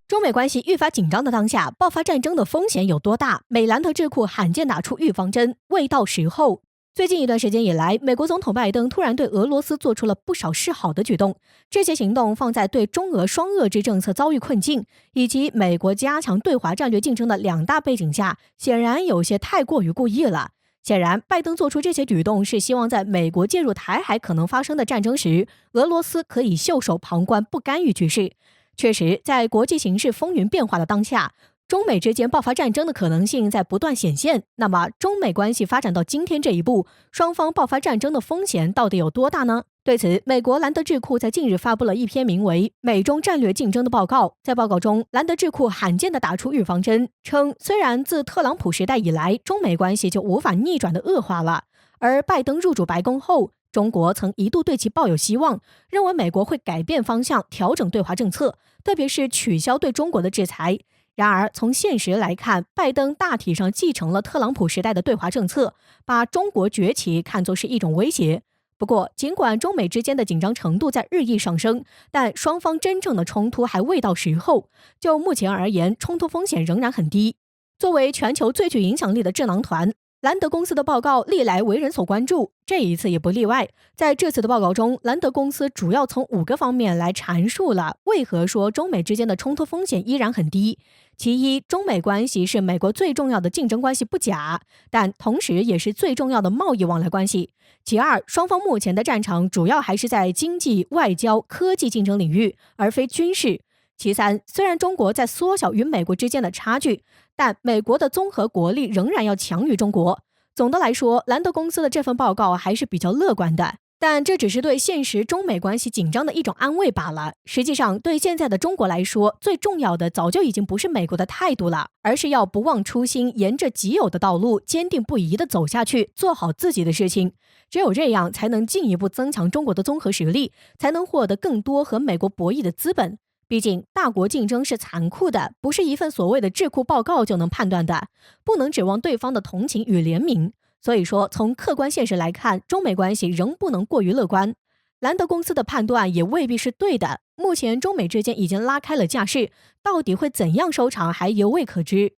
中美关系愈发紧张的当下，爆发战争的风险有多大？美兰德智库罕见打出预防针，未到时候。最近一段时间以来，美国总统拜登突然对俄罗斯做出了不少示好的举动，这些行动放在对中俄双遏制政策遭遇困境，以及美国加强对华战略竞争的两大背景下，显然有些太过于故意了。显然，拜登做出这些举动是希望在美国介入台海可能发生的战争时，俄罗斯可以袖手旁观，不干预局势。确实，在国际形势风云变化的当下，中美之间爆发战争的可能性在不断显现。那么，中美关系发展到今天这一步，双方爆发战争的风险到底有多大呢？对此，美国兰德智库在近日发布了一篇名为《美中战略竞争》的报告。在报告中，兰德智库罕见地打出预防针，称虽然自特朗普时代以来，中美关系就无法逆转的恶化了，而拜登入主白宫后，中国曾一度对其抱有希望，认为美国会改变方向，调整对华政策，特别是取消对中国的制裁。然而，从现实来看，拜登大体上继承了特朗普时代的对华政策，把中国崛起看作是一种威胁。不过，尽管中美之间的紧张程度在日益上升，但双方真正的冲突还未到时候。就目前而言，冲突风险仍然很低。作为全球最具影响力的智囊团，兰德公司的报告历来为人所关注，这一次也不例外。在这次的报告中，兰德公司主要从5个方面来阐述了为何说中美之间的冲突风险依然很低。其一，中美关系是美国最重要的竞争关系不假，但同时也是最重要的贸易往来关系。其二，双方目前的战场主要还是在经济、外交、科技竞争领域，而非军事。其三，虽然中国在缩小与美国之间的差距，但美国的综合国力仍然要强于中国。总的来说，兰德公司的这份报告还是比较乐观的，但这只是对现实中美关系紧张的一种安慰罢了。实际上，对现在的中国来说，最重要的早就已经不是美国的态度了，而是要不忘初心，沿着既有的道路，坚定不移地走下去，做好自己的事情。只有这样，才能进一步增强中国的综合实力，才能获得更多和美国博弈的资本。毕竟，大国竞争是残酷的，不是一份所谓的智库报告就能判断的，不能指望对方的同情与怜悯。所以说，从客观现实来看，中美关系仍不能过于乐观。兰德公司的判断也未必是对的。目前，中美之间已经拉开了架势，到底会怎样收场还犹未可知。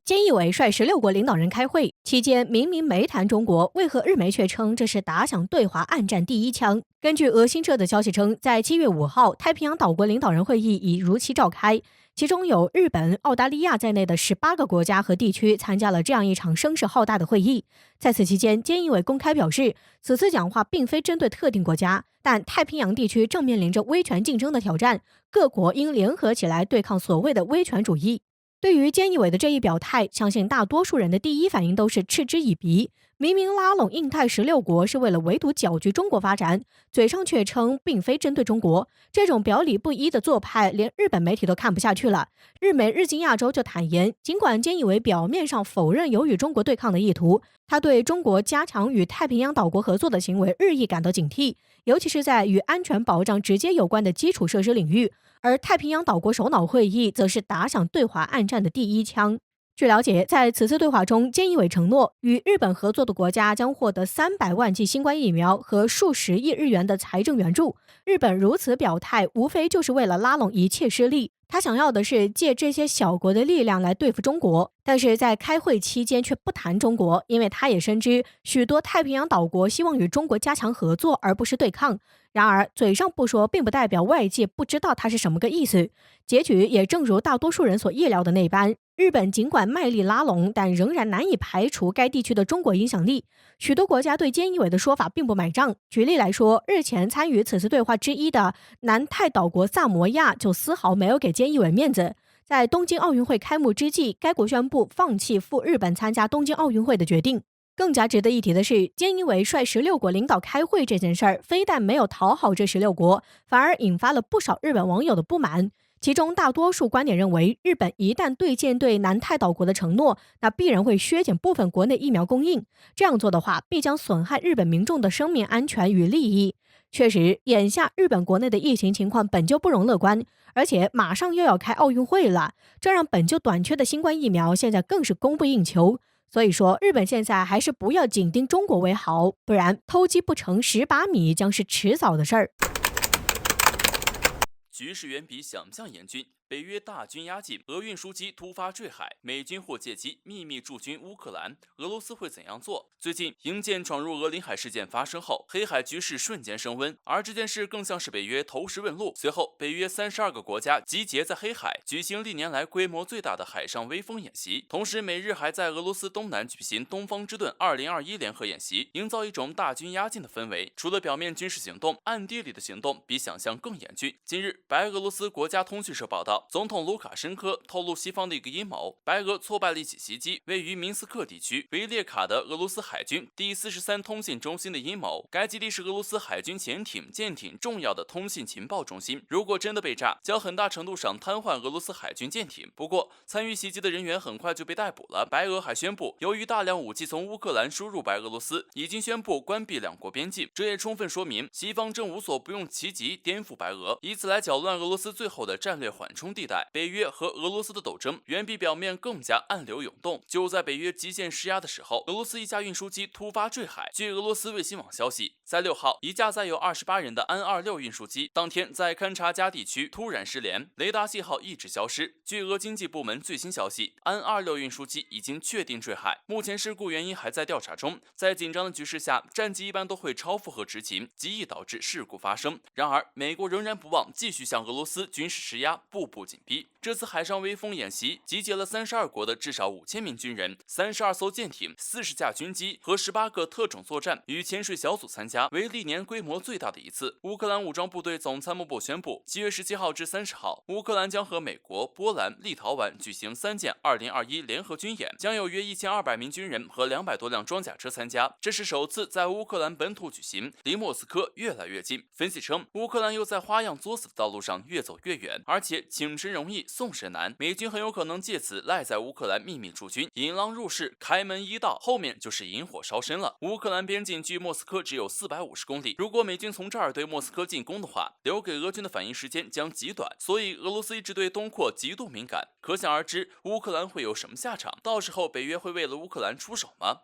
菅义伟率16国领导人开会期间，明明没谈中国，为何日媒却称这是打响对华暗战第一枪？根据俄新社的消息称，在7月5号，太平洋岛国领导人会议已如期召开，其中有日本、澳大利亚在内的18个国家和地区参加了这样一场声势浩大的会议。在此期间，菅义伟公开表示，此次讲话并非针对特定国家，但太平洋地区正面临着威权竞争的挑战，各国应联合起来对抗所谓的威权主义。对于菅义伟的这一表态，相信大多数人的第一反应都是嗤之以鼻。明明拉拢印太16国是为了围堵搅局中国发展，嘴上却称并非针对中国，这种表里不一的做派，连日本媒体都看不下去了。日媒日经亚洲就坦言，尽管菅义伟表面上否认有与中国对抗的意图，他对中国加强与太平洋岛国合作的行为日益感到警惕，尤其是在与安全保障直接有关的基础设施领域。而太平洋岛国首脑会议则是打响对华暗战的第一枪。据了解，在此次对话中，菅义伟承诺与日本合作的国家将获得300万剂新冠疫苗和数十亿日元的财政援助。日本如此表态，无非就是为了拉拢一切势力，他想要的是借这些小国的力量来对付中国。但是在开会期间却不谈中国，因为他也深知许多太平洋岛国希望与中国加强合作，而不是对抗。然而嘴上不说，并不代表外界不知道他是什么个意思。结局也正如大多数人所意料的那般，日本尽管卖力拉拢，但仍然难以排除该地区的中国影响力。许多国家对菅义伟的说法并不买账。举例来说，日前参与此次对话之一的南太岛国萨摩亚就丝毫没有给菅义伟面子。在东京奥运会开幕之际，该国宣布放弃赴日本参加东京奥运会的决定。更加值得一提的是，菅义伟率16国领导开会这件事儿，非但没有讨好这16国，反而引发了不少日本网友的不满。其中大多数观点认为，日本一旦兑现对南太岛国的承诺，那必然会削减部分国内疫苗供应。这样做的话，必将损害日本民众的生命安全与利益。确实，眼下日本国内的疫情情况本就不容乐观，而且马上又要开奥运会了，这让本就短缺的新冠疫苗现在更是供不应求。所以说，日本现在还是不要紧盯中国为好，不然偷鸡不成蚀把米将是迟早的事儿。局势远比想象严峻。北约大军压境，俄运输机突发坠海，美军或借机秘密驻军乌克兰，俄罗斯会怎样做？最近，营舰闯入俄领海事件发生后，黑海局势瞬间升温，而这件事更像是北约投石问路。随后，北约32个国家集结在黑海，举行历年来规模最大的海上威风演习。同时，美日还在俄罗斯东南举行东方之盾2021联合演习，营造一种大军压境的氛围。除了表面军事行动，暗地里的行动比想象更严峻。近日，白俄罗斯国家通讯社报道，总统卢卡申科透露西方的一个阴谋，白俄挫败了一起袭击位于明斯克地区维列卡的俄罗斯海军第43通信中心的阴谋。该基地是俄罗斯海军潜艇、舰艇重要的通信情报中心，如果真的被炸，将很大程度上瘫痪俄罗斯海军舰艇。不过，参与袭击的人员很快就被逮捕了。白俄还宣布，由于大量武器从乌克兰输入白俄罗斯，已经宣布关闭两国边境。这也充分说明西方正无所不用其极颠覆白俄，以此来搅乱俄罗斯最后的战略缓冲地带。北约和俄罗斯的斗争远比表面更加暗流涌动。就在北约极限施压的时候，俄罗斯一架运输机突发坠海。据俄罗斯卫星网消息，在6号，一架载有28人的安26运输机当天在勘察加地区突然失联，雷达信号一直消失。据俄经济部门最新消息，安26运输机已经确定坠海，目前事故原因还在调查中。在紧张的局势下，战机一般都会超负荷执勤，极易导致事故发生。然而，美国仍然不忘继续向俄罗斯军事施压，步步紧逼。这次海上威风演习集结了32国的至少5000名军人、32艘舰艇、40架军机和18个特种作战与潜水小组参加，为历年规模最大的一次。乌克兰武装部队总参谋部宣布，7月17号至30号，乌克兰将和美国、波兰、立陶宛举行3件2021联合军演，将有约1200名军人和200多辆装甲车参加。这是首次在乌克兰本土举行，离莫斯科越来越近。分析称，乌克兰又在花样作死的道路上越走越远，而且请神容易送神难，美军很有可能借此赖在乌克兰秘密驻军，引狼入室，开门一道，后面就是引火烧身了。乌克兰边境距莫斯科只有450公里，如果美军从这儿对莫斯科进攻的话，留给俄军的反应时间将极短，所以俄罗斯一直对东扩极度敏感。可想而知，乌克兰会有什么下场？到时候北约会为了乌克兰出手吗？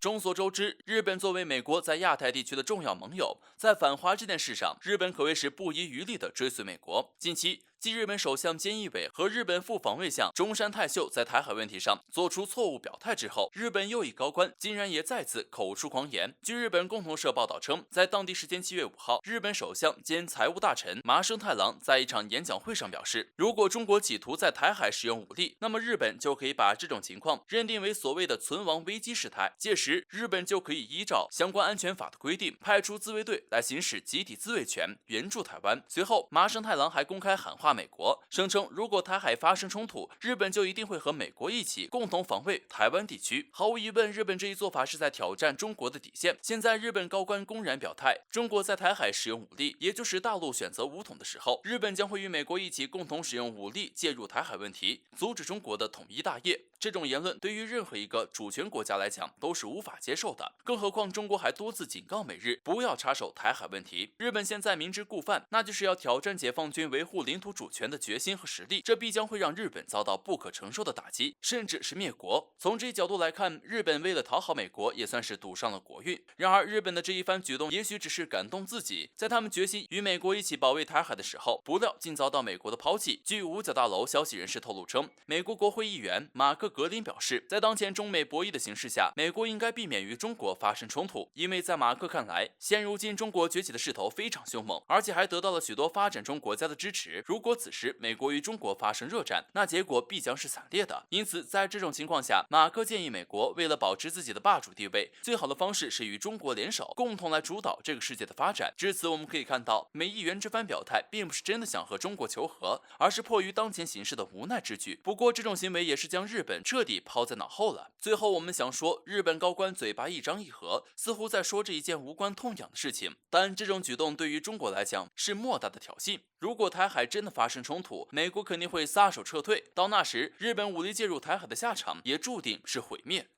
众所周知，日本作为美国在亚太地区的重要盟友，在反华这件事上，日本可谓是不遗余力地追随美国。近期，继日本首相菅义伟和日本副防卫相中山泰秀在台海问题上做出错误表态之后，日本右翼高官竟然也再次口出狂言。据日本共同社报道称，在当地时间7月5号，日本首相兼财务大臣麻生太郎在一场演讲会上表示，如果中国企图在台海使用武力，那么日本就可以把这种情况认定为所谓的存亡危机事态，届时日本就可以依照相关安全法的规定，派出自卫队来行使集体自卫权，援助台湾。随后，麻生太郎还公开喊话美国，声称如果台海发生冲突，日本就一定会和美国一起共同防卫台湾地区。毫无疑问，日本这一做法是在挑战中国的底线。现在日本高官公然表态，中国在台海使用武力，也就是大陆选择武统的时候，日本将会与美国一起共同使用武力介入台海问题，阻止中国的统一大业。这种言论对于任何一个主权国家来讲都是无法接受的，更何况中国还多次警告美日不要插手台海问题。日本现在明知故犯，那就是要挑战解放军维护领土主权的决心和实力，这必将会让日本遭到不可承受的打击，甚至是灭国。从这一角度来看，日本为了讨好美国，也算是赌上了国运。然而，日本的这一番举动也许只是感动自己，在他们决心与美国一起保卫台海的时候，不料竟遭到美国的抛弃。据五角大楼消息人士透露称，美国国会议员马克·格林表示，在当前中美博弈的形势下，美国应该避免与中国发生冲突，因为在马克看来，现如今中国崛起的势头非常凶猛，而且还得到了许多发展中国家的支持。如果此时美国与中国发生热战，那结果必将是惨烈的。因此，在这种情况下，马克建议美国为了保持自己的霸主地位，最好的方式是与中国联手，共同来主导这个世界的发展。至此，我们可以看到，美议员这番表态并不是真的想和中国求和，而是迫于当前形势的无奈之举。不过，这种行为也是将日本彻底抛在脑后了。最后，我们想说，日本高官嘴巴一张一合，似乎在说着一件无关痛痒的事情，但这种举动对于中国来讲是莫大的挑衅。如果台海真的发生冲突，美国肯定会撒手撤退，到那时，日本武力介入台海的下场也注定是毁灭。